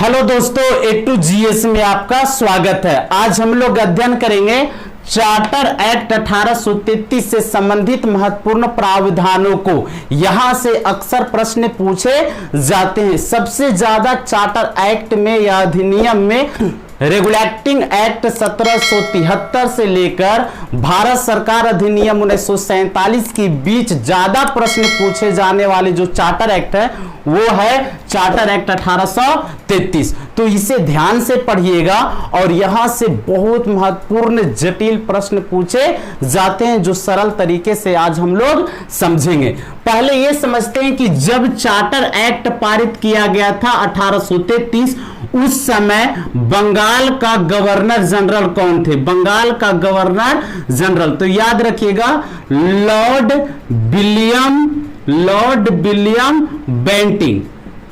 Hello दोस्तों, ए to GS में आपका स्वागत है। आज हम लोग अध्ययन करेंगे चार्टर एक्ट 1833 से संबंधित महत्वपूर्ण प्रावधानों को। यहां से अक्सर प्रश्न पूछे जाते हैं। सबसे ज्यादा चार्टर एक्ट में या अधिनियम में रेगुलेटिंग एक्ट 1773 से लेकर भारत सरकार अधिनियम 1947 के बीच ज्यादा प्रश्न पूछे जाने वाले जो चार्टर एक्ट है वो है चार्टर एक्ट 1833। तो इसे ध्यान से पढ़िएगा और यहां से बहुत महत्वपूर्ण जटिल प्रश्न पूछे जाते हैं जो सरल तरीके से आज हम लोग समझेंगे। पहले ये समझते हैं कि जब चार्टर एक्ट पारित किया गया था 1833, उस समय बंगाल का गवर्नर जनरल कौन थे? बंगाल का गवर्नर जनरल, तो याद रखिएगा, Lord William Bentinck.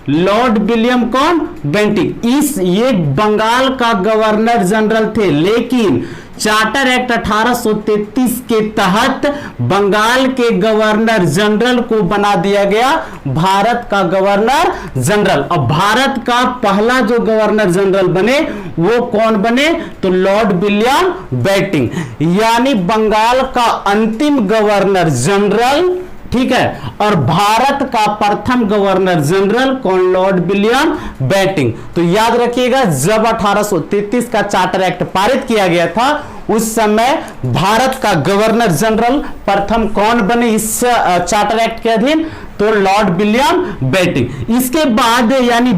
Lord William कौन? बेंटिंग। ये बंगाल का गवर्नर जनरल थे, लेकिन चार्टर एक्ट 1833 के तहत बंगाल के गवर्नर जनरल को बना दिया गया भारत का गवर्नर जनरल। अब भारत का पहला जो गवर्नर जनरल बने वो कौन बने? तो लॉर्ड विलियम बेंटिंग, यानी बंगाल का अंतिम गवर्नर जनरल, ठीक है। और भारत का प्रथम गवर्नर जनरल कौन? Lord William Bentinck. तो याद रखिएगा, जब 1833 का चार्टर एक्ट पारित किया गया था उस समय भारत का गवर्नर जनरल प्रथम कौन बने इस चार्टर एक्ट के अधीन? तो लॉर्ड विलियम बेंटिंग। इसके बाद यानी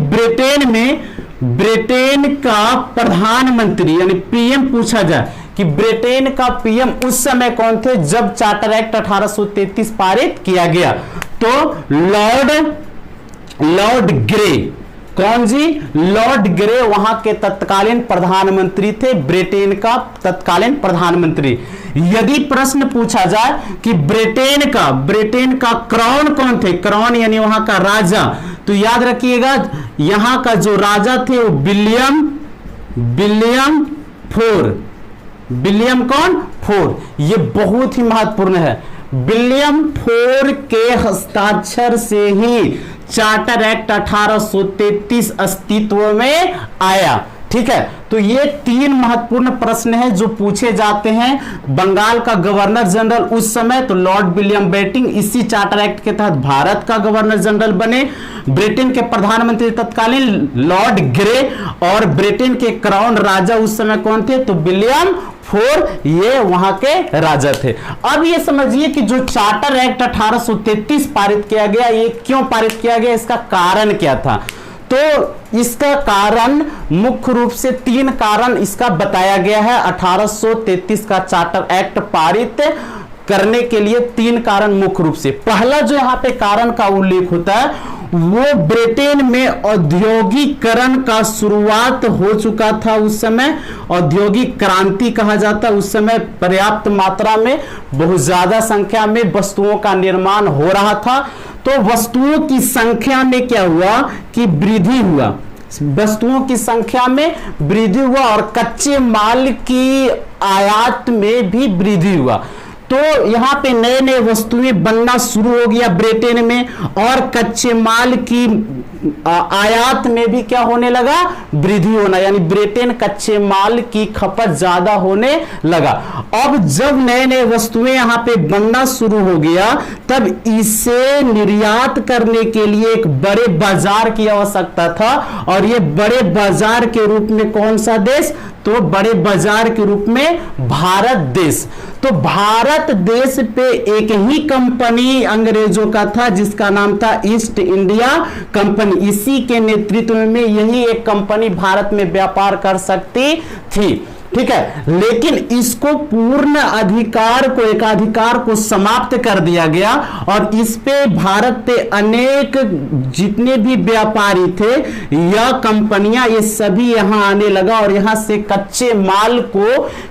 ब्रिटेन का प्रधानमंत्री यानी पीएम पूछा जाए कि ब्रिटेन का पीएम उस समय कौन थे जब चार्टर एक्ट 1833 पारित किया गया? तो लॉर्ड ग्रे। कौन जी? लॉर्ड ग्रे वहां के तत्कालीन प्रधानमंत्री थे, ब्रिटेन का तत्कालीन प्रधानमंत्री। यदि प्रश्न पूछा जाए कि ब्रिटेन का क्राउन कौन थे? क्राउन यानी वहां का राजा, तो याद रखिएगा यहां का जो राजा थे वो विलियम कौन? फोर। ये बहुत ही महत्वपूर्ण है। विलियम फोर के हस्ताक्षर से ही चार्टर एक्ट 1833 अस्तित्व में आया, ठीक है। तो ये तीन महत्वपूर्ण प्रश्न हैं जो पूछे जाते हैं। बंगाल का गवर्नर जनरल उस समय तो लॉर्ड विलियम बेंटिंग इसी चार्टर एक्ट के तहत भारत का गवर्नर जनरल बने। ब्रिटेन के प्रधानमंत्री तत्कालीन लॉर्ड ग्रे, और ब्रिटेन के क्राउन राजा उस समय कौन थे? तो विलियम फोर, ये वहां के राजा थे। अब ये समझिए कि जो चार्टर एक्ट 1833 पारित किया गया, ये क्यों पारित किया गया, इसका कारण क्या था? तो इसका कारण मुख्य रूप से तीन कारण इसका बताया गया है। 1833 का चार्टर एक्ट पारित करने के लिए तीन कारण मुख्य रूप से। पहला जो यहाँ पे कारण का उल्लेख होता है वो ब्रिटेन में औद्योगिकरण का शुरुआत हो चुका था। उस समय औद्योगिक क्रांति कहा जाता, उस समय पर्याप्त मात्रा में बहुत ज्यादा संख्या में वस्तुओं का निर्माण हो रहा था। तो वस्तुओं की संख्या में क्या हुआ कि वृद्धि हुआ, वस्तुओं की संख्या में वृद्धि हुआ और कच्चे माल की आयात में भी वृद्धि हुआ। तो यहाँ पे नए नए वस्तुएं बनना शुरू हो गया ब्रिटेन में, और कच्चे माल की आयात में भी क्या होने लगा? वृद्धि होना, यानी ब्रिटेन कच्चे माल की खपत ज्यादा होने लगा। अब जब नए नए वस्तुएं यहाँ पे बनना शुरू हो गया, तब इसे निर्यात करने के लिए एक बड़े बाजार की आवश्यकता था, और ये बड़े बाजार के रूप में कौन सा देश? तो बड़े बाजार के रूप में भारत देश। तो भारत देश पे एक ही कंपनी अंग्रेजों का था जिसका नाम था ईस्ट इंडिया कंपनी। इसी के नेतृत्व में यही एक कंपनी भारत में व्यापार कर सकती थी, ठीक है। लेकिन इसको पूर्ण एकाधिकार को समाप्त कर दिया गया, और इस पे भारत पे अनेक जितने भी व्यापारी थे या कंपनियां, ये सभी यहां आने लगा, और यहां से कच्चे माल को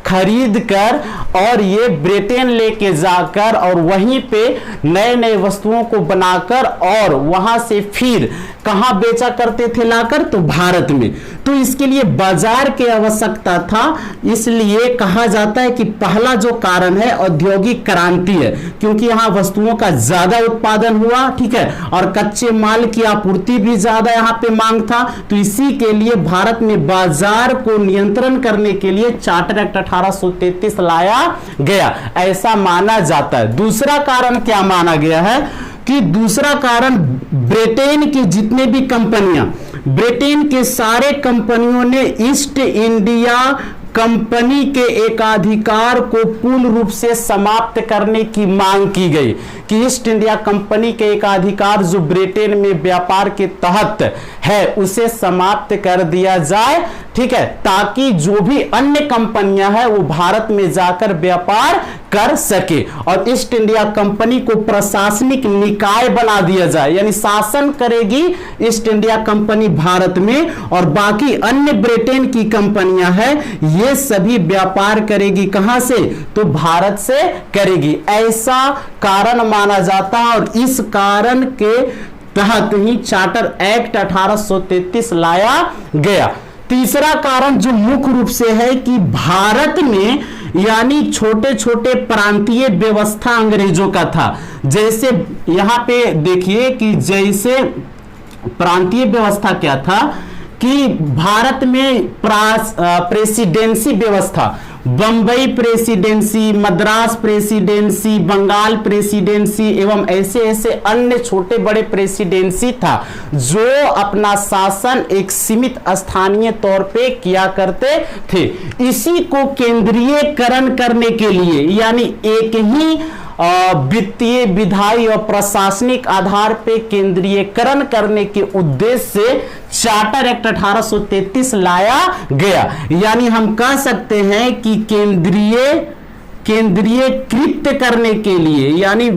खरीद कर और ये ब्रिटेन लेके जाकर और वहीं पे नए नए वस्तुओं को बनाकर और वहां से फिर कहां बेचा करते थे लाकर? तो भारत में। तो इसके लिए बाजार की आवश्यकता था, इसलिए कहा जाता है कि पहला जो कारण है औद्योगिक क्रांति है, क्योंकि यहां वस्तुओं का ज्यादा उत्पादन हुआ, ठीक है, और कच्चे माल की आपूर्ति भी ज्यादा यहां पे मांग था। तो इसी के लिए भारत में बाजार को नियंत्रण करने के लिए चार्टर एक्ट 1833 लाया गया, ऐसा माना जाता है। दूसरा कारण क्या माना गया है कि दूसरा कारण ब्रिटेन की जितने भी कंपनियां, ब्रिटेन के सारे कंपनियों ने ईस्ट इंडिया कंपनी के एकाधिकार को पूर्ण रूप से समाप्त करने की मांग की गई कि ईस्ट इंडिया कंपनी के एकाधिकार जो ब्रिटेन में व्यापार के तहत है उसे समाप्त कर दिया जाए, ठीक है, ताकि जो भी अन्य कंपनियां हैं वो भारत में जाकर व्यापार कर सके और ईस्ट इंडिया कंपनी को प्रशासनिक निकाय बना दिया जाए, यानी शासन करेगी ईस्ट इंडिया कंपनी भारत में और बाकी अन्य ब्रिटेन की कंपनियां हैं ये सभी व्यापार करेगी कहां से, तो भारत से करेगी, ऐसा कारण माना जाता है। और इस कारण के तहत ही चार्टर एक्ट 1833 लाया गया। तीसरा कारण जो मुख्य रूप से है कि भारत में यानी छोटे छोटे प्रांतीय व्यवस्था अंग्रेजों का था। जैसे यहां पे देखिए कि जैसे प्रांतीय व्यवस्था क्या था कि भारत में प्रेसिडेंसी व्यवस्था, Bombay presidency, Madras presidency, Bengal presidency एवं ऐसे ऐसे अन्य छोटे बड़े प्रेसिडेंसी था जो अपना शासन एक सीमित स्थानीय तौर पे किया करते थे। इसी को केंद्रीयकरण करने के लिए यानी एक ही वित्तीय, विधायी और प्रशासनिक आधार पे केंद्रीयकरण करने के उद्देश्य से चार्टर एक्ट 1833 लाया गया। यानी हम कह सकते हैं कि केंद्रीयकृत करने के लिए यानी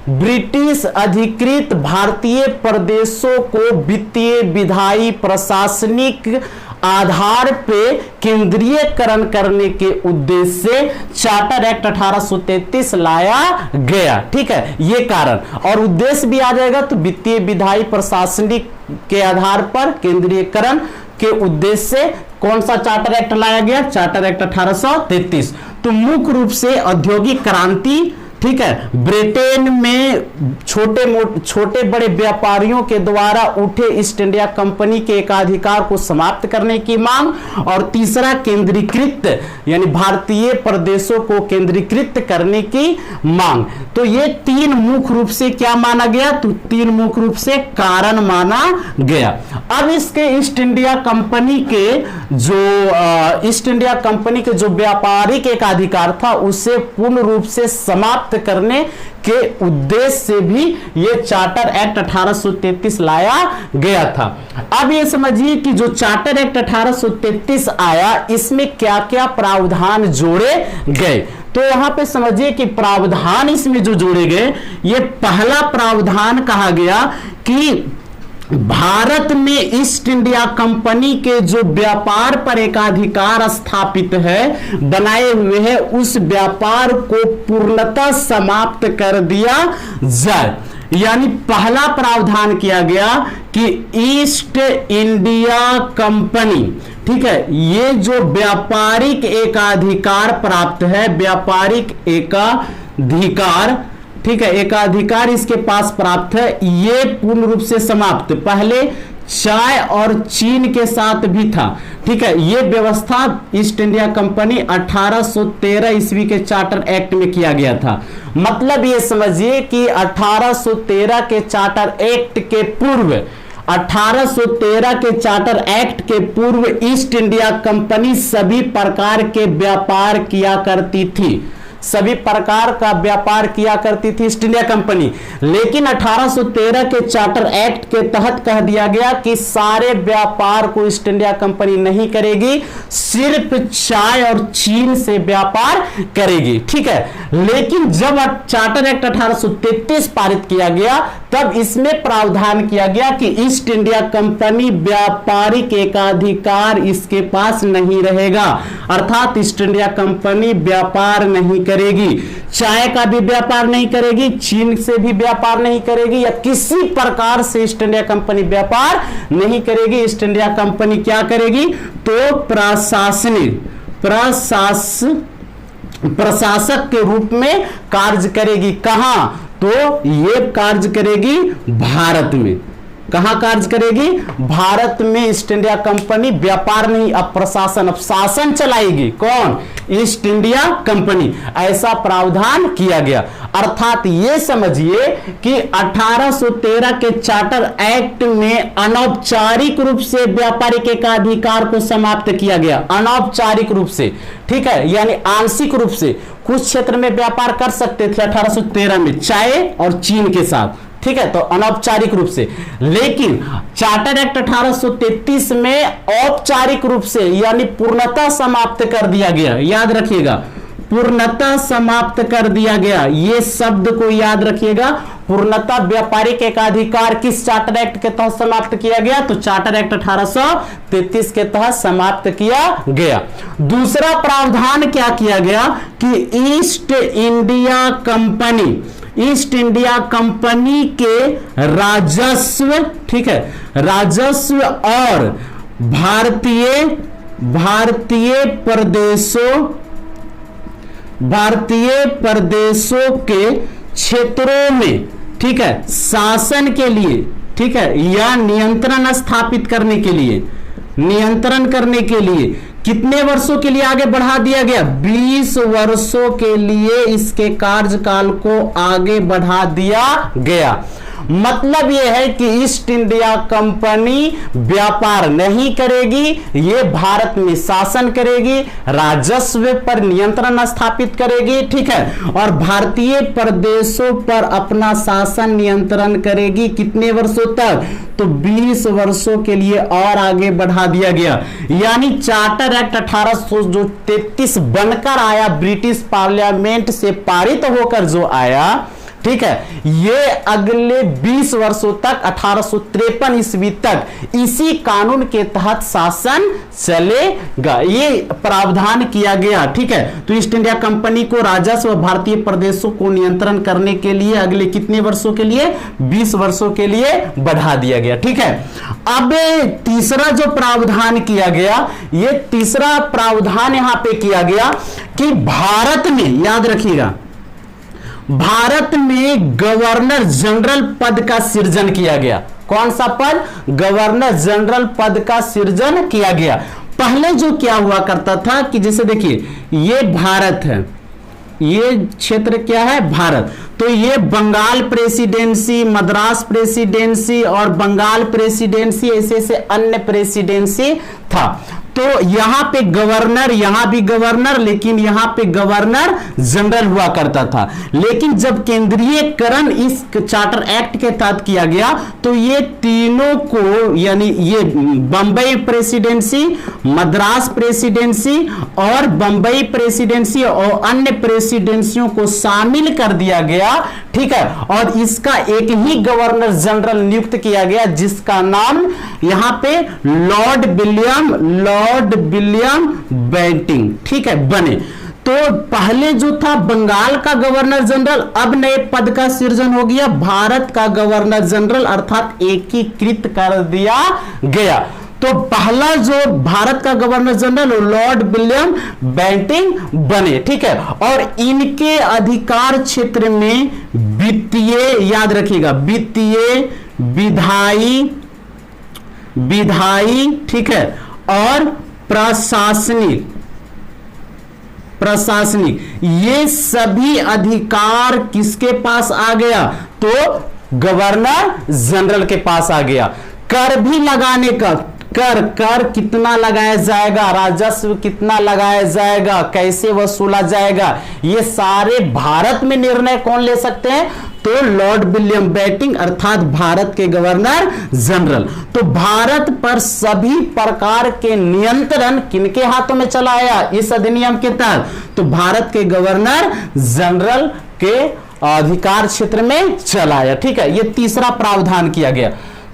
ब्रिटिश अधिकृत भारतीय प्रदेशों को वित्तीय, विधायी, प्रशासनिक आधार पे केंद्रीयकरण करने के उद्देश्य से चार्टर एक्ट 1833 लाया गया, ठीक है, ये कारण और उद्देश्य भी आ जाएगा। तो वित्तीय, विधायी, प्रशासनिक के आधार पर केंद्रीयकरण के उद्देश्य से कौन सा चार्टर एक्ट लाया गया, चार्टर एक्ट 1833। तो मुख्य रूप से औद्योगिक क्रांति, ठीक है, ब्रिटेन में छोटे बड़े व्यापारियों के द्वारा उठे ईस्ट इंडिया कंपनी के एकाधिकार को समाप्त करने की मांग, और तीसरा केंद्रीकृत यानी भारतीय प्रदेशों को केंद्रीकृत करने की मांग। तो ये तीन मुख्य रूप से क्या माना गया, तो तीन मुख्य रूप से कारण माना गया। अब इसके ईस्ट इंडिया कंपनी के जो व्यापारिक एकाधिकार था उसे पूर्ण रूप से समाप्त करने के उद्देश्य से भी ये चार्टर एक्ट 1833 लाया गया था। अब ये समझिए कि जो चार्टर एक्ट 1833 आया इसमें क्या क्या प्रावधान जोड़े गए। तो यहां पे समझिए कि प्रावधान इसमें जो जोड़े गए, ये पहला प्रावधान कहा गया कि भारत में ईस्ट इंडिया कंपनी के जो व्यापार पर एकाधिकार स्थापित है, बनाए हुए हैं, उस व्यापार को पूर्णतः समाप्त कर दिया जाए। यानी पहला प्रावधान किया गया कि ईस्ट इंडिया कंपनी, ठीक है, ये जो व्यापारिक एकाधिकार प्राप्त है, व्यापारिक एकाधिकार, ठीक है, एकाधिकार इसके पास प्राप्त है, ये पूर्ण रूप से समाप्त। पहले चाय और चीन के साथ भी था, ठीक है, ये व्यवस्था ईस्ट इंडिया कंपनी 1813 ईस्वी के चार्टर एक्ट में किया गया था। मतलब ये समझिए कि 1813 के चार्टर एक्ट के पूर्व 1813 के चार्टर एक्ट के पूर्व ईस्ट इंडिया कंपनी सभी प्रकार के व्यापार किया करती थी, सभी प्रकार का व्यापार किया करती थी ईस्ट इंडिया कंपनी। लेकिन 1813 के चार्टर एक्ट के तहत कह दिया गया कि सारे व्यापार को ईस्ट इंडिया कंपनी नहीं करेगी, सिर्फ चाय और चीन से व्यापार करेगी, ठीक है। लेकिन जब चार्टर एक्ट 1833 पारित किया गया तब इसमें प्रावधान किया गया कि ईस्ट इंडिया कंपनी व्यापारिक एकाधिकार इसके पास नहीं रहेगा, अर्थात ईस्ट इंडिया कंपनी व्यापार नहीं करेगी। चाय का भी व्यापार नहीं करेगी, चीन से भी व्यापार नहीं करेगी, या किसी प्रकार से ईस्ट इंडिया कंपनी व्यापार नहीं करेगी। ईस्ट इंडिया कंपनी क्या करेगी? तो प्रशासक के रूप में कार्य करेगी। कहां? तो ये कार्य करेगी भारत में। कहां कार्य करेगी? भारत में ईस्ट इंडिया कंपनी व्यापार नहीं, अब प्रशासन, अब शासन चलाएगी। कौन? East India company. ऐसा प्रावधान किया गया। अर्थात ये समझिए कि 1813 के चार्टर एक्ट में अनौपचारिक रूप से व्यापारिक एकाधिकार को समाप्त किया गया। अनौपचारिक रूप से, ठीक है, यानी आंशिक रूप से कुछ क्षेत्र में व्यापार कर सकते थे 1813 में, चाय और चीन के साथ, ठीक है, तो अनौपचारिक रूप से। लेकिन चार्टर एक्ट 1833 में औपचारिक रूप से यानी पूर्णतः समाप्त कर दिया गया। याद रखिएगा, पूर्णतः समाप्त कर दिया गया, ये शब्द को याद रखिएगा। पूर्णतः व्यापारिक एकाधिकार किस चार्टर एक्ट के तहत समाप्त किया गया? तो चार्टर एक्ट 1833 के तहत समाप्त किया गया। दूसरा प्रावधान क्या किया गया कि ईस्ट इंडिया कंपनी के राजस्व, ठीक है, राजस्व और भारतीय प्रदेशों के क्षेत्रों में, ठीक है, शासन के लिए, ठीक है, या नियंत्रण स्थापित करने के लिए, नियंत्रण करने के लिए कितने वर्षों के लिए आगे बढ़ा दिया गया? 20 वर्षों के लिए इसके कार्यकाल को आगे बढ़ा दिया गया। मतलब यह है कि ईस्ट इंडिया कंपनी व्यापार नहीं करेगी, ये भारत में शासन करेगी, राजस्व पर नियंत्रण स्थापित करेगी, ठीक है, और भारतीय प्रदेशों पर अपना शासन नियंत्रण करेगी। कितने वर्षों तक? तो 20 वर्षों के लिए और आगे बढ़ा दिया गया। यानी चार्टर एक्ट 1833 बनकर आया, ब्रिटिश पार्लियामेंट से पारित होकर जो आया, ठीक है, ये अगले 20 वर्षों तक 1853 ईस्वी तक इसी कानून के तहत शासन चलेगा। ये प्रावधान किया गया, ठीक है। तो ईस्ट इंडिया कंपनी को राजस्व व भारतीय प्रदेशों को नियंत्रण करने के लिए अगले कितने वर्षों के लिए? 20 वर्षों के लिए बढ़ा दिया गया, ठीक है। अब तीसरा जो प्रावधान किया गया, ये तीसरा प्रावधान यहां पे किया गया कि भारत में, याद रखिएगा, भारत में गवर्नर जनरल पद का सृजन किया गया। कौन सा पद? गवर्नर जनरल पद का सृजन किया गया। पहले जो क्या हुआ करता था कि जैसे देखिए, ये भारत है, ये क्षेत्र क्या है? भारत। तो ये बंगाल प्रेसिडेंसी, मद्रास प्रेसिडेंसी और बंगाल प्रेसिडेंसी, ऐसे ऐसे अन्य प्रेसिडेंसी था। तो यहां पे गवर्नर, यहां भी गवर्नर, लेकिन यहां पे गवर्नर जनरल हुआ करता था। लेकिन जब केंद्रीयकरण इस चार्टर एक्ट के तहत किया गया, तो ये तीनों को, यानी ये बंबई प्रेसिडेंसी, मद्रास प्रेसिडेंसी और बंबई प्रेसिडेंसी और अन्य प्रेसिडेंसियों को शामिल कर दिया गया, ठीक है। और इसका एक ही गवर्नर जनरल नियुक्त किया गया, जिसका नाम यहां पे लॉर्ड विलियम बेंटिंग, ठीक है, बने। तो पहले जो था बंगाल का गवर्नर जनरल, अब नए पद का सृजन हो गया भारत का गवर्नर जनरल, अर्थात एकीकृत कर दिया गया। तो पहला जो भारत का governor general Lord William Bentinck बने, ठीक है। और इनके अधिकार क्षेत्र में वित्तीय, याद रखिएगा, वित्तीय, विधायी, ठीक है, और प्रशासनिक, ये सभी अधिकार किसके पास आ गया? तो गवर्नर जनरल के पास आ गया। कर भी लगाने का, कर कितना लगाया जाएगा, राजस्व कितना लगाया जाएगा, कैसे वसूला जाएगा, ये सारे भारत में निर्णय कौन ले सकते हैं? तो लॉर्ड विलियम बेंटिंग, अर्थात भारत के गवर्नर जनरल। तो भारत पर सभी प्रकार के नियंत्रण किनके हाथों में चला आया इस अधिनियम के तहत? तो भारत के गवर्नर जनरल के अधिकार क्षेत्र में चला आया, ठीक है। ये तीसरा प्रावधान किया गया।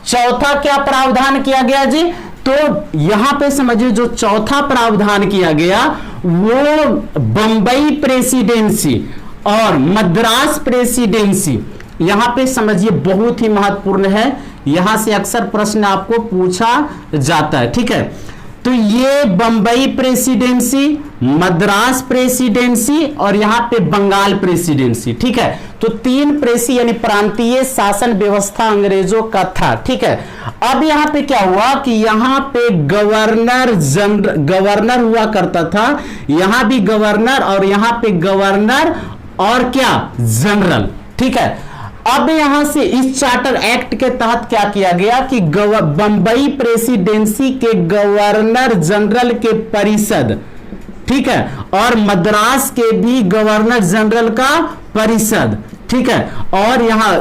चौथा क्या प्रावधान किया गया जी? तो तो यहां पे समझिए जो चौथा प्रावधान किया गया वो बंबई प्रेसिडेंसी और मद्रास प्रेसिडेंसी, यहां पे समझिए बहुत ही महत्वपूर्ण है, यहां से अक्सर प्रश्न आपको पूछा जाता है। ठीक है, तो ये बंबई प्रेसिडेंसी, मद्रास प्रेसिडेंसी और यहां पे बंगाल प्रेसिडेंसी। ठीक है, तो तीन प्रेसी यानी प्रांतीय शासन व्यवस्था अंग्रेजों का था। ठीक है, अब यहां पे क्या हुआ कि यहां पे गवर्नर हुआ करता था, यहां भी गवर्नर और यहां पे गवर्नर और क्या जनरल। ठीक है, अब यहां से इस चार्टर एक्ट के तहत क्या किया गया कि बंबई प्रेसिडेंसी के गवर्नर जनरल के परिषद, ठीक है, और मद्रास के भी गवर्नर जनरल का परिषद, ठीक है, और यहां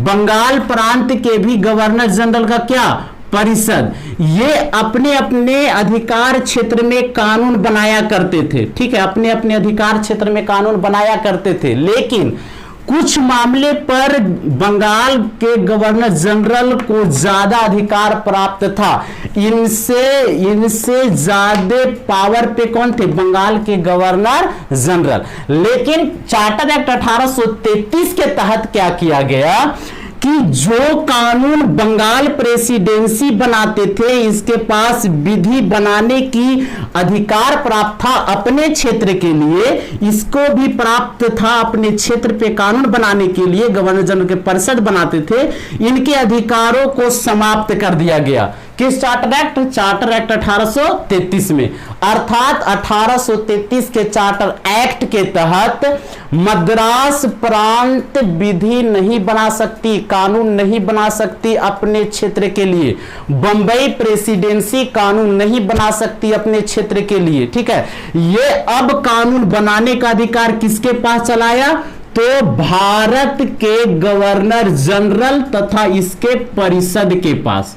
बंगाल प्रांत के भी गवर्नर जनरल का क्या परिषद, ये अपने अपने अधिकार क्षेत्र में कानून बनाया करते थे। ठीक है, अपने अपने अधिकार क्षेत्र में कानून बनाया करते थे, लेकिन कुछ मामले पर बंगाल के गवर्नर जनरल को ज्यादा अधिकार प्राप्त था। इनसे ज्यादा पावर पे कौन थे? बंगाल के गवर्नर जनरल। लेकिन चार्टर एक्ट 1833 के तहत क्या किया गया कि जो कानून बंगाल प्रेसिडेंसी बनाते थे, इसके पास विधि बनाने की अधिकार प्राप्त था अपने क्षेत्र के लिए, इसको भी प्राप्त था अपने क्षेत्र पे कानून बनाने के लिए, गवर्नर जनरल के परिषद बनाते थे, इनके अधिकारों को समाप्त कर दिया गया। किस चार्टर एक्ट? चार्टर एक्ट 1833 में। अर्थात 1833 के चार्टर एक्ट के तहत मद्रास प्रांत विधि नहीं बना सकती, कानून नहीं बना सकती अपने क्षेत्र के लिए, बंबई प्रेसिडेंसी कानून नहीं बना सकती अपने क्षेत्र के लिए। ठीक है, ये अब कानून बनाने का अधिकार किसके पास चलाया? तो भारत के गवर्नर जनरल तथा इसके परिषद के पास।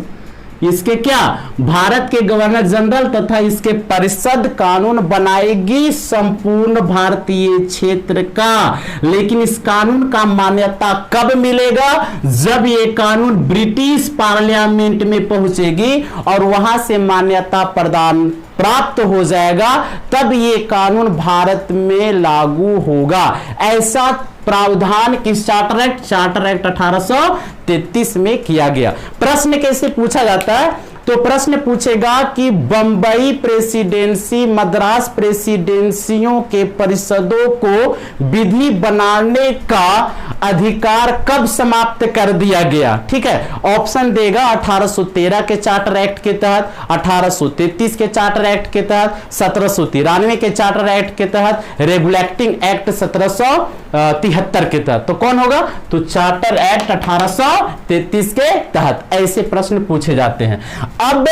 इसके क्या? भारत के गवर्नर जनरल तथा इसके परिषद कानून बनाएगी संपूर्ण भारतीय क्षेत्र का। लेकिन इस कानून का मान्यता कब मिलेगा? जब ये कानून ब्रिटिश पार्लियामेंट में पहुंचेगी और वहां से मान्यता प्रदान प्राप्त हो जाएगा, तब ये कानून भारत में लागू होगा। ऐसा प्रावधान किस चार्टर एक्ट? चार्टर एक्ट 1833 में किया गया। प्रश्न कैसे पूछा जाता है? तो प्रश्न पूछेगा कि बंबई प्रेसिडेंसी, मद्रास प्रेसिडेंसियों के परिषदों को विधि बनाने का अधिकार कब समाप्त कर दिया गया? ठीक है, ऑप्शन देगा 1813 के चार्टर एक्ट के तहत, 1833 के चार्टर एक्ट के तहत, 1793 के चार्टर एक्ट के तहत, रेगुलेटिंग एक्ट 1773 के तहत। तो कौन होगा? तो चार्टर एक्ट 1833 के तहत ऐसे प्रश्न पूछे जाते हैं। अब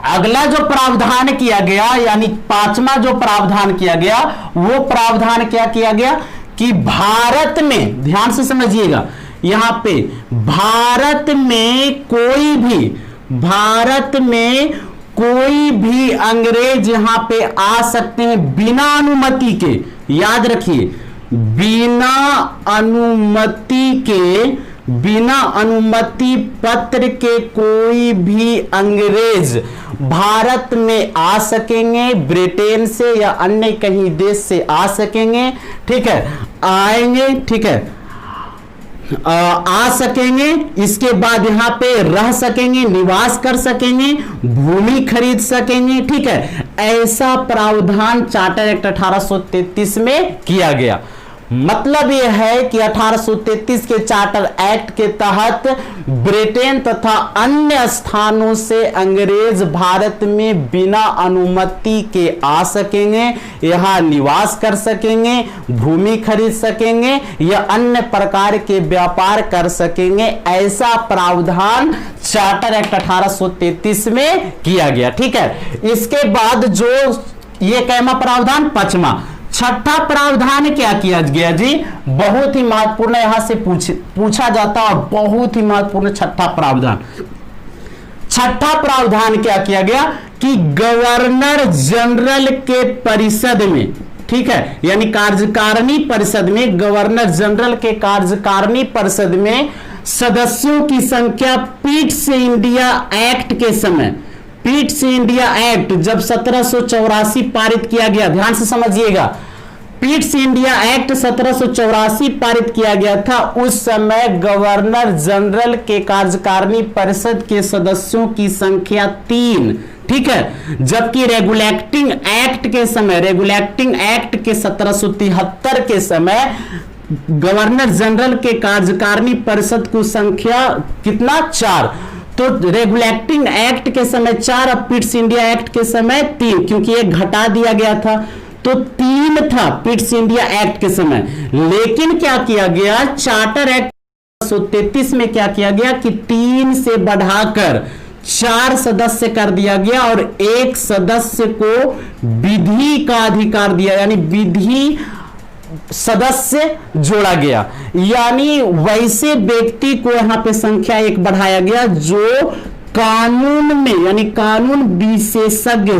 अगला जो प्रावधान किया गया, यानी पांचवा जो प्रावधान किया गया, वो प्रावधान क्या किया गया कि भारत में, ध्यान से समझिएगा, यहां पे भारत में कोई भी अंग्रेज यहां पे आ सकते हैं बिना अनुमति के। याद रखिए, बिना अनुमति पत्र के कोई भी अंग्रेज भारत में आ सकेंगे, ब्रिटेन से या अन्य कहीं देश से आ सकेंगे। ठीक है, आएंगे, ठीक है, आ सकेंगे, इसके बाद यहां पे रह सकेंगे, निवास कर सकेंगे, भूमि खरीद सकेंगे। ठीक है, ऐसा प्रावधान चार्टर एक्ट 1833 में किया गया। मतलब यह है कि 1833 के चार्टर एक्ट के तहत ब्रिटेन तथा अन्य स्थानों से अंग्रेज भारत में बिना अनुमति के आ सकेंगे, यहां निवास कर सकेंगे, भूमि खरीद सकेंगे या अन्य प्रकार के व्यापार कर सकेंगे। ऐसा प्रावधान चार्टर एक्ट 1833 में किया गया। ठीक है, इसके बाद जो ये कैमा प्रावधान? पांचवा। छठा प्रावधान क्या किया गया जी? बहुत ही महत्वपूर्ण, यहां से पूछा जाता और बहुत ही महत्वपूर्ण छठा प्रावधान। छठा प्रावधान क्या किया गया कि गवर्नर जनरल के परिषद में, ठीक है, यानी कार्यकारिणी परिषद में, गवर्नर जनरल के कार्यकारिणी परिषद में सदस्यों की संख्या पीठ से इंडिया एक्ट के समय पिट्स इंडिया एक्ट जब 1784 पारित किया गया, ध्यान से समझिएगा, पिट्स इंडिया एक्ट 1784 पारित किया गया था, उस समय गवर्नर जनरल के कार्यकारिणी परिषद के सदस्यों की संख्या 3, ठीक है। जबकि रेगुलेटिंग एक्ट के समय, रेगुलेटिंग एक्ट के 1773 के समय गवर्नर जनरल के कार्यकारिणी परिषद की संख्या कितना, 4। तो रेगुलेटिंग एक्ट के समय 4, अब पिट्स इंडिया एक्ट के समय 3, क्योंकि एक घटा दिया गया था, तो 3 था पिट्स इंडिया एक्ट के समय। लेकिन क्या किया गया, चार्टर एक्ट 1933 में क्या किया गया कि 3 से बढ़ाकर 4 सदस्य कर दिया गया और एक सदस्य को विधि का अधिकार दिया, यानी विधि सदस्य जोड़ा गया, यानी वैसे व्यक्ति को यहां पे संख्या 1 बढ़ाया गया जो कानून में, यानी कानून विशेषज्ञ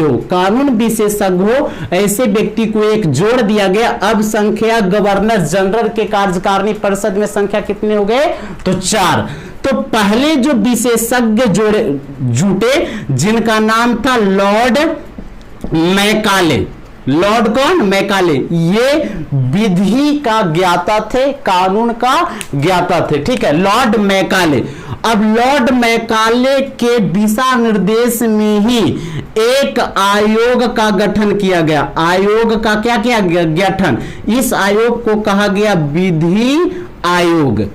हो, कानून विशेषज्ञ हो, ऐसे व्यक्ति को एक जोड़ दिया गया। अब संख्या गवर्नर जनरल के कार्यकारिणी परिषद में संख्या कितने हो गए, तो 4। तो पहले जो विशेषज्ञ जुटे जिनका नाम था लॉर्ड मैकाले, लॉर्ड कौन, मैकाले, ये विधि का ज्ञाता थे, कानून का ज्ञाता थे, ठीक है, लॉर्ड मैकाले। अब लॉर्ड मैकाले के दिशा निर्देश में ही एक आयोग का गठन किया गया। आयोग का क्या किया गया, गठन। इस आयोग को कहा गया विधि आयोग।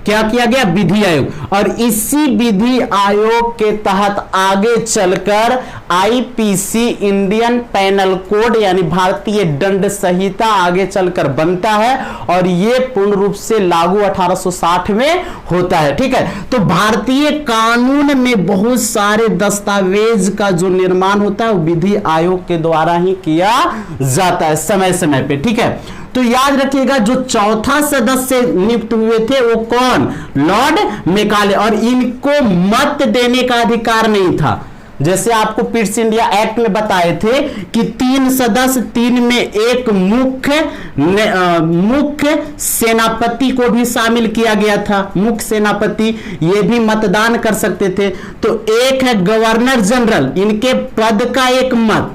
क्या किया गया, विधि आयोग। और इसी विधि आयोग के तहत आगे चलकर आईपीसी, इंडियन पैनल कोड, यानी भारतीय दंड संहिता आगे चलकर बनता है और ये पूर्ण रूप से लागू 1860 में होता है, ठीक है। तो भारतीय कानून में बहुत सारे दस्तावेज का जो निर्माण होता है वो विधि आयोग के द्वारा ही किया जाता है समय समय पे, ठीक है। तो याद रखिएगा जो चौथा सदस्य नियुक्त हुए थे वो कौन, लॉर्ड मैकाले, और इनको मत देने का अधिकार नहीं था। जैसे आपको पिट्स इंडिया एक्ट में बताए थे कि 3 सदस्य, 3 में एक मुख्य सेनापति को भी शामिल किया गया था। मुख्य सेनापति ये भी मतदान कर सकते थे। तो एक है गवर्नर जनरल, इनके पद का एक मत,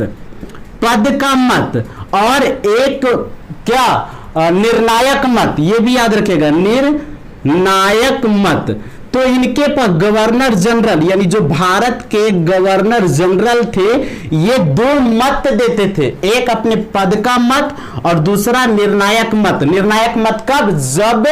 और एक क्या, निर्णायक मत, ये भी याद रखेगा, निर्णायक मत। तो इनके पास गवर्नर जनरल, यानी जो भारत के गवर्नर जनरल थे, ये 2 मत देते थे, एक अपने पद का मत और दूसरा निर्णायक मत। निर्णायक मत कब, जब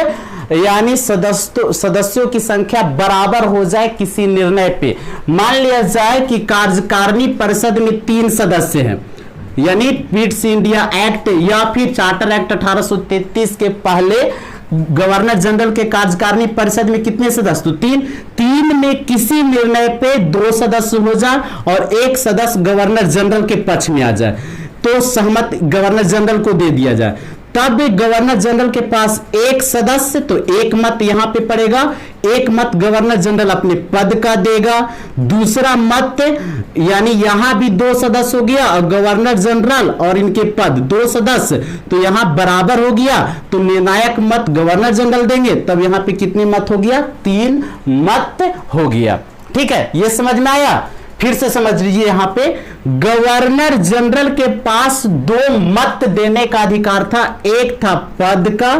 यानी सदस्यों की संख्या बराबर हो जाए किसी निर्णय पे। मान लिया जाए कि कार्यकारिणी परिषद में 3 सदस्य हैं, यानी पिट्स इंडिया एक्ट या फिर चार्टर एक्ट 1833 के पहले गवर्नर जनरल के कार्यकारिणी परिषद में कितने सदस्य, तो 3 में किसी निर्णय पे 2 सदस्य हो जाए और एक सदस्य गवर्नर जनरल के पक्ष में आ जाए, तो सहमत गवर्नर जनरल को दे दिया जाए। तब गवर्नर जनरल के पास एक सदस्य, तो एक मत यहां पे पड़ेगा, एक मत गवर्नर जनरल अपने पद का देगा, दूसरा मत यानी यहां भी 2 सदस्य हो गया और गवर्नर जनरल और इनके पद 2 सदस्य, तो यहां बराबर हो गया, तो निर्णायक मत गवर्नर जनरल देंगे, तब यहां पे कितने मत हो गया, 3 मत हो गया, ठीक है। ये समझ में आया, फिर से समझ लीजिए, यहां पे गवर्नर जनरल के पास 2 मत देने का अधिकार था, एक था पद का,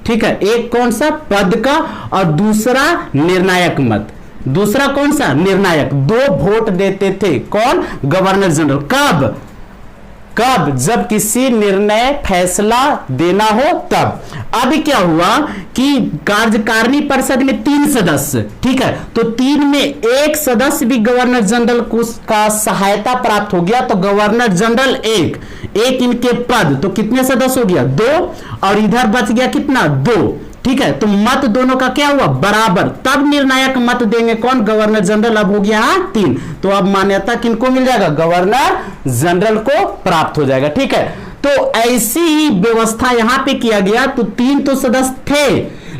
ठीक है, एक कौन सा, पद का, और दूसरा निर्णायक मत। दूसरा कौन सा, निर्णायक। 2 वोट देते थे कौन, गवर्नर जनरल। कब, जब किसी निर्णय फैसला देना हो तब। अभी क्या हुआ कि कार्यकारिणी परिषद में 3 सदस्य, ठीक है, तो 3 में एक सदस्य भी गवर्नर जनरल का सहायता प्राप्त हो गया, तो गवर्नर जनरल एक इनके पद, तो कितने सदस्य हो गया, 2, और इधर बच गया कितना, 2, ठीक है। तो मत दोनों का क्या हुआ, बराबर, तब निर्णायक मत देंगे कौन, गवर्नर जनरल। अब हो गया 3, तो अब मान्यता किनको मिल जाएगा, गवर्नर जनरल को प्राप्त हो जाएगा, ठीक है। तो ऐसी ही व्यवस्था यहां पे किया गया। तो 3 तो सदस्य थे,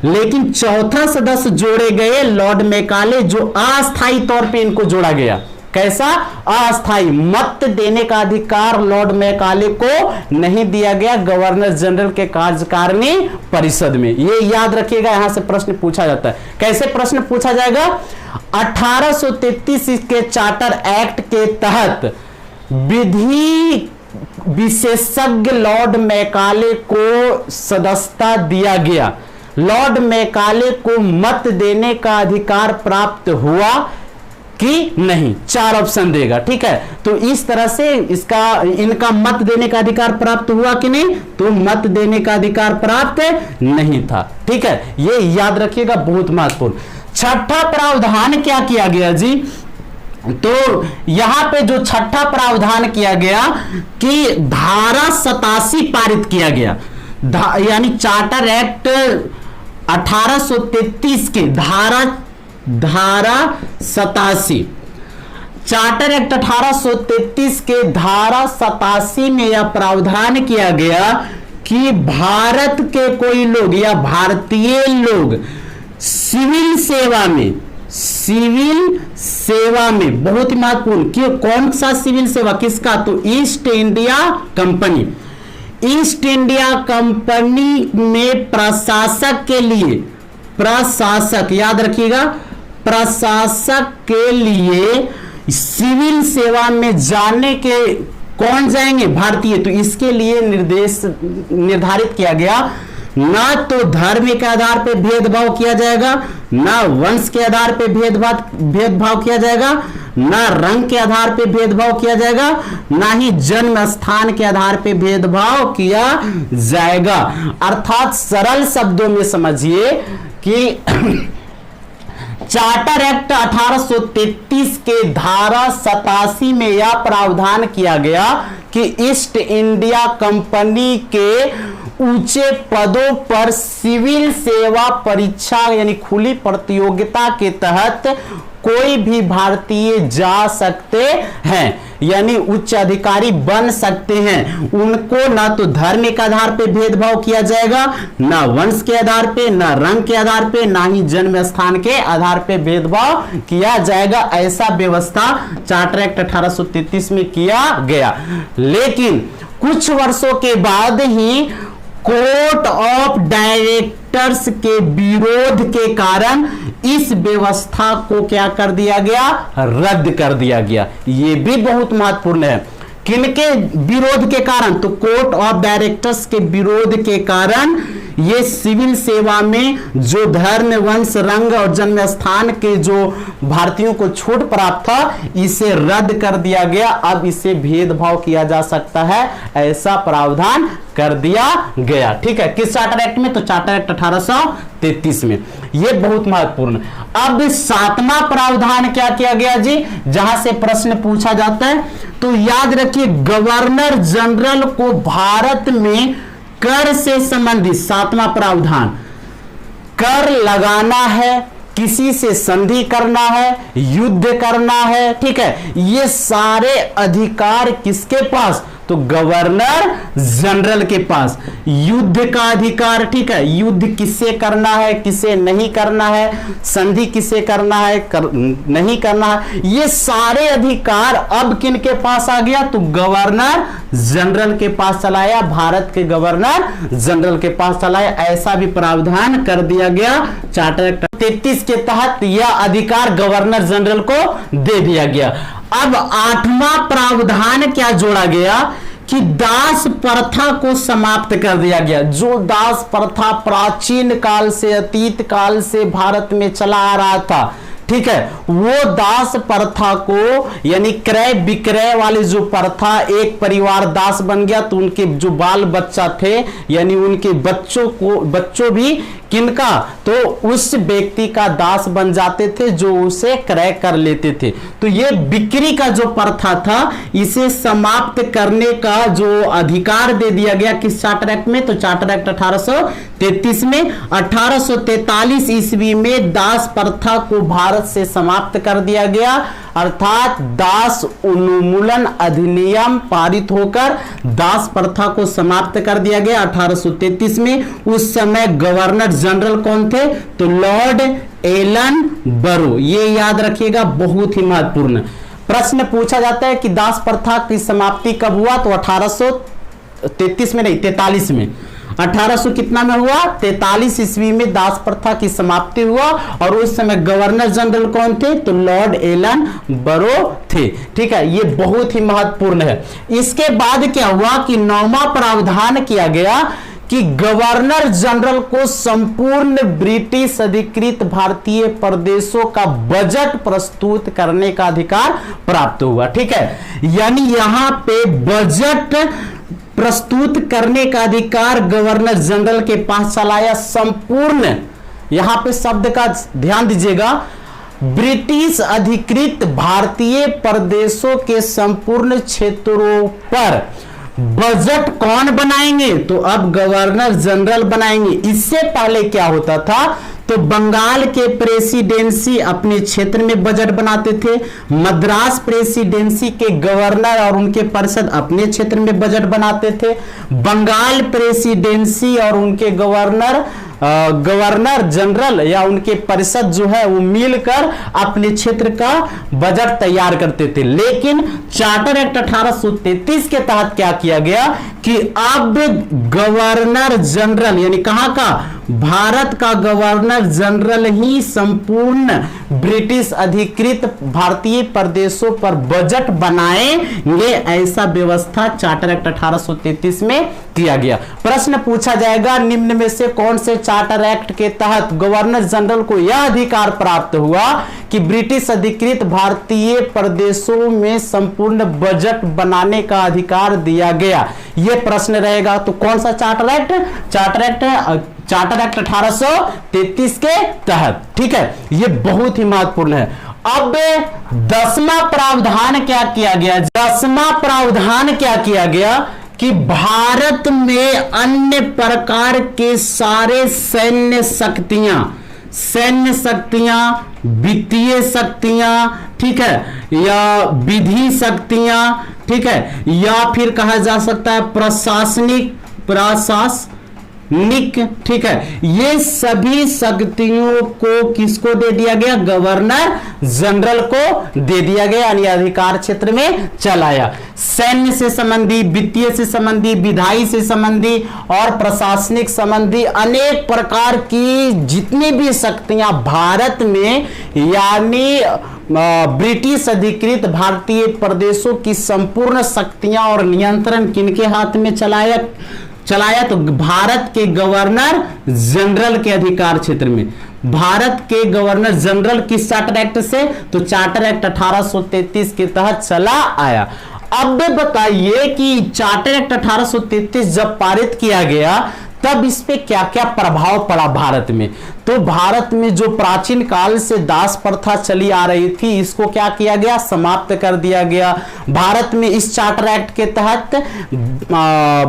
लेकिन चौथा सदस्य जोड़े गए लॉर्ड मैकाले, जो अस्थायी तौर पे इनको जोड़ा गया। कैसा? अस्थाई। मत देने का अधिकार लॉर्ड मैकाले को नहीं दिया गया गवर्नर जनरल के कार्यकारिणी परिषद में। ये याद रखिएगा, यहां से प्रश्न पूछा जाता है। कैसे प्रश्न पूछा जाएगा? 1833 के चार्टर एक्ट के तहत विधि विशेषज्ञ लॉर्ड मैकाले को सदस्यता दिया गया। लॉर्ड मैकाले को मत देने का अधिकार प्राप्त हुआ कि नहीं? 4 ऑप्शन देगा, ठीक है। तो इस तरह से इनका मत देने का अधिकार प्राप्त हुआ कि नहीं? तो मत देने का अधिकार प्राप्त नहीं था, ठीक है। ये याद रखिएगा, बहुत महत्वपूर्ण। छठा प्रावधान क्या किया गया जी? तो यहां पे जो छठा प्रावधान किया गया कि धारा 87 पारित किया गया, यानी चार्टर एक्ट 1833 के धारा 87, चार्टर एक्ट 1833 के धारा 87 में यह प्रावधान किया गया कि भारत के कोई लोग या भारतीय लोग सिविल सेवा में बहुत ही महत्वपूर्ण कि कौन सा सिविल सेवा, किसका? तो east India company. East India company में प्रशासक के लिए, प्रशासक याद रखिएगा, प्रशासक के लिए सिविल सेवा में जाने के कौन जाएंगे? भारतीय। तो इसके लिए निर्धारित किया गया, ना तो धर्म के आधार पर भेदभाव किया जाएगा, ना वंश के आधार पर भेदभाव किया जाएगा, ना रंग के आधार पर भेदभाव किया जाएगा, ना ही जन्म स्थान के आधार पर भेदभाव किया जाएगा। अर्थात सरल शब्दों में समझिए कि चार्टर एक्ट 1833 के धारा 87 में यह प्रावधान किया गया कि ईस्ट इंडिया कंपनी के ऊंचे पदों पर सिविल सेवा परीक्षा यानी खुली प्रतियोगिता के तहत कोई भी भारतीय जा सकते हैं, यानी उच्च अधिकारी बन सकते हैं। उनको ना तो धर्म के आधार पे भेदभाव किया जाएगा, ना वंश के आधार पे, ना रंग के आधार पे, ना ही जन्म स्थान के आधार पे भेदभाव किया जाएगा। ऐसा व्यवस्था चार्टर एक्ट 1833 में किया गया। लेकिन कुछ वर्षों के बाद ही कोर्ट ऑफ डायरेक्टर्स के विरोध के कारण इस व्यवस्था को क्या कर दिया गया? रद्द कर दिया गया। यह भी बहुत महत्वपूर्ण है। किनके विरोध के कारण? तो कोर्ट ऑफ डायरेक्टर्स के विरोध के कारण ये सिविल सेवा में जो धर्म, वंश, रंग और जन्म स्थान के जो भारतीयों को छूट प्राप्त था, इसे रद्द कर दिया गया। अब इसे भेदभाव किया जा सकता है, ऐसा प्रावधान कर दिया गया। ठीक है, किस चार्टर एक्ट में? तो चार्टर एक्ट 1833 में। यह बहुत महत्वपूर्ण। अब 7वां प्रावधान क्या किया गया जी, जहां से प्रश्न पूछा जाता है? तो याद रखिए, गवर्नर जनरल को भारत में कर से संबंधित 7वां प्रावधान, कर लगाना है, किसी से संधि करना है, युद्ध करना है, ठीक है, ये सारे अधिकार किसके पास? तो गवर्नर जनरल के पास। युद्ध का अधिकार, ठीक है, युद्ध किससे करना है, किसे नहीं करना है, संधि किसे करना है, नहीं करना है, ये सारे अधिकार अब किनके पास आ गया? तो गवर्नर जनरल के पास चलाया, भारत के गवर्नर जनरल के पास चलाया। ऐसा भी प्रावधान कर दिया गया चार्टर एक्ट 33 के तहत। यह अधिकार गवर्नर जनरल को दे दिया गया। अब 8वां प्रावधान क्या जोड़ा गया कि दास प्रथा को समाप्त कर दिया गया। जो दास प्रथा प्राचीन काल से, अतीत काल से भारत में चला आ रहा था, ठीक है, वो दास प्रथा को, यानी क्रय विक्रय वाली जो प्रथा, एक परिवार दास बन गया तो उनके जो बाल बच्चा थे, यानी उनके बच्चों भी किनका? तो उस व्यक्ति का दास बन जाते थे जो उसे क्रय कर लेते थे। तो ये बिक्री का जो प्रथा था, इसे समाप्त करने का जो अधिकार दे दिया गया किस चार्टर एक्ट में? तो चार्टर एक्ट 1833 में। 1843 ईस्वी में दास प्रथा को भारत से समाप्त कर दिया गया, अर्थात दास उन्मूलन अधिनियम पारित होकर दास प्रथा को समाप्त कर दिया गया 1833 में। उस समय गवर्नर जनरल कौन थे? तो लॉर्ड एलन बरो। ये याद रखिएगा, बहुत ही महत्वपूर्ण। प्रश्न पूछा जाता है कि दास प्रथा की समाप्ति कब हुआ, तो 1833 में नहीं, 43 में। 1800 कितना में हुआ, 43 ईस्वी में दास प्रथा की समाप्ति हुआ। और उस समय गवर्नर जनरल कौन थे, तो लॉर्ड एलन बरो थे। ठीक है, ये बहुत ही महत्वपूर्ण है। इसके बाद क्या हुआ कि 9वां प्रावधान किया गया कि गवर्नर जनरल को संपूर्ण ब्रिटिश अधिकृत भारतीय प्रदेशों का बजट प्रस्तुत करने का अधिकार प्राप्त हुआ। ठीक है, यानी यहां पे बजट प्रस्तुत करने का अधिकार गवर्नर जनरल के पास चला आया। संपूर्ण, यहां पे शब्द का ध्यान दीजिएगा, ब्रिटिश अधिकृत भारतीय प्रदेशों के संपूर्ण क्षेत्रों पर बजट कौन बनाएंगे, तो अब गवर्नर जनरल बनाएंगे। इससे पहले क्या होता था, तो बंगाल के प्रेसिडेंसी अपने क्षेत्र में बजट बनाते थे, मद्रास प्रेसिडेंसी के गवर्नर और उनके परिषद अपने क्षेत्र में बजट बनाते थे, बंगाल प्रेसिडेंसी और उनके गवर्नर जनरल या उनके परिषद जो है वो मिलकर अपने क्षेत्र का बजट तैयार करते थे। लेकिन चार्टर एक्ट 1833 के तहत क्या किया गया कि अब गवर्नर जनरल, यानी कहां का, भारत का गवर्नर जनरल ही संपूर्ण ब्रिटिश अधिकृत भारतीय प्रदेशों पर बजट बनाएंगे, ऐसा व्यवस्था चार्टर एक्ट 1833 में किया गया। प्रश्न पूछा जाएगा, निम्न में से कौन से चार्टर एक्ट के तहत गवर्नर जनरल को यह अधिकार प्राप्त हुआ कि ब्रिटिश अधिकृत भारतीय प्रदेशों में संपूर्ण बजट बनाने का अधिकार दिया गया, यह प्रश्न रहेगा। तो कौन सा चार्टर एक्ट, चार्टर एक्ट 1833 के तहत। ठीक है, यह बहुत ही महत्वपूर्ण है। अब 10वां प्रावधान क्या किया गया, 10वां प्रावधान क्या किया गया कि भारत में अन्य प्रकार के सारे सैन्य शक्तियां, वित्तीय शक्तियां, ठीक है, या विधि शक्तियां, ठीक है, या फिर कहा जा सकता है प्रशासनिक, ठीक है, ये सभी शक्तियों को किसको दे दिया गया, गवर्नर जनरल को दे दिया गया, यानी अधिकार क्षेत्र में चलाया। सैन्य से संबंधी, वित्तीय से संबंधी, विधायी से संबंधी और प्रशासनिक संबंधी अनेक प्रकार की जितनी भी शक्तियां भारत में, यानी ब्रिटिश अधिकृत भारतीय प्रदेशों की संपूर्ण शक्तियां और नियंत्रण किनके हाथ में चलाया, तो भारत के गवर्नर जनरल के अधिकार क्षेत्र में। भारत के गवर्नर जनरल किस चार्टर एक्ट से, तो चार्टर एक्ट 1833 के तहत चला आया। अब बताइए कि चार्टर एक्ट 1833 जब पारित किया गया तब इस पे क्या क्या प्रभाव पड़ा भारत में। तो भारत में जो प्राचीन काल से दास प्रथा चली आ रही थी, इसको क्या किया गया, समाप्त कर दिया गया। भारत में इस चार्टर एक्ट के तहत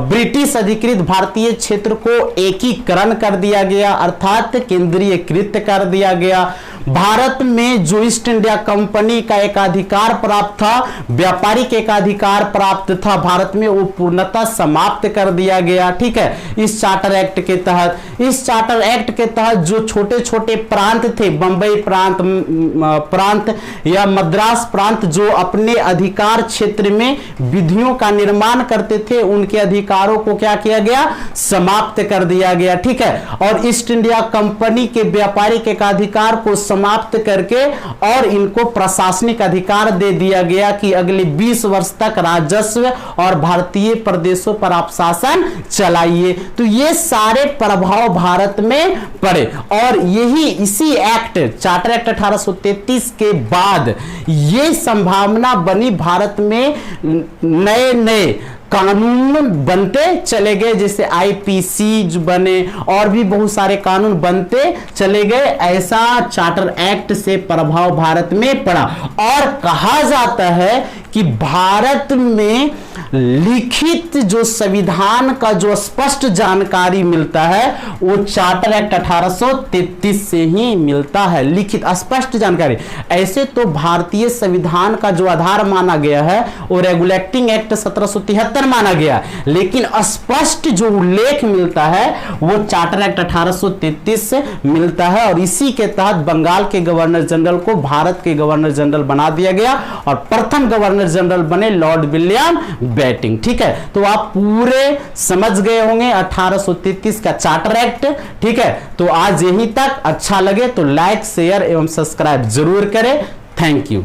ब्रिटिश अधिकृत भारतीय क्षेत्र को एकीकरण कर दिया गया, अर्थात केंद्रीयकृत कर दिया गया। भारत में जो ईस्ट इंडिया कंपनी का एकाधिकार प्राप्त था, व्यापारिक एकाधिकार प्राप्त था भारत में, वो पूर्णतः समाप्त कर दिया गया। ठीक है, इस चार्टर एक्ट के तहत। इस चार्टर एक्ट के तहत जो छोटे छोटे प्रांत थे, बंबई प्रांत या मद्रास प्रांत, जो अपने अधिकार क्षेत्र में विधियों का निर्माण करते थे, उनके अधिकारों को क्या किया गया, समाप्त कर दिया गया। ठीक है, और ईस्ट इंडिया कंपनी के व्यापारिक एकाधिकार को समाप्त करके और इनको प्रशासनिक अधिकार दे दिया गया कि अगले 20 वर्ष तक राजस्व और भारतीय प्रदेशों पर आप शासन चलाइए। तो ये सारे प्रभाव भारत में पड़े और यही इसी एक्ट, चार्टर एक्ट 1833 के बाद ये संभावना बनी भारत में नए नए कानून बनते चले गए, जैसे आईपीसी जो बने और भी बहुत सारे कानून बनते चले गए। ऐसा चार्टर एक्ट से प्रभाव भारत में पड़ा और कहा जाता है कि भारत में लिखित जो संविधान का जो स्पष्ट जानकारी मिलता है वो चार्टर एक्ट 1833 से ही मिलता है। लिखित स्पष्ट जानकारी, ऐसे तो भारतीय संविधान का जो आधार माना गया है वो रेगुलेटिंग एक्ट 1773 माना गया, लेकिन स्पष्ट जो उल्लेख मिलता है वो चार्टर एक्ट 1833 से मिलता है। और इसी के तहत बंगाल के गवर्नर जनरल को भारत के गवर्नर जनरल बना दिया गया और प्रथम गवर्नर जनरल बने लॉर्ड विलियम बेटिंग। ठीक है, तो आप पूरे समझ गए होंगे 1833 का चार्टर एक्ट। ठीक है, तो आज यहीं तक। अच्छा लगे तो लाइक शेयर एवं सब्सक्राइब जरूर करें। Thank you.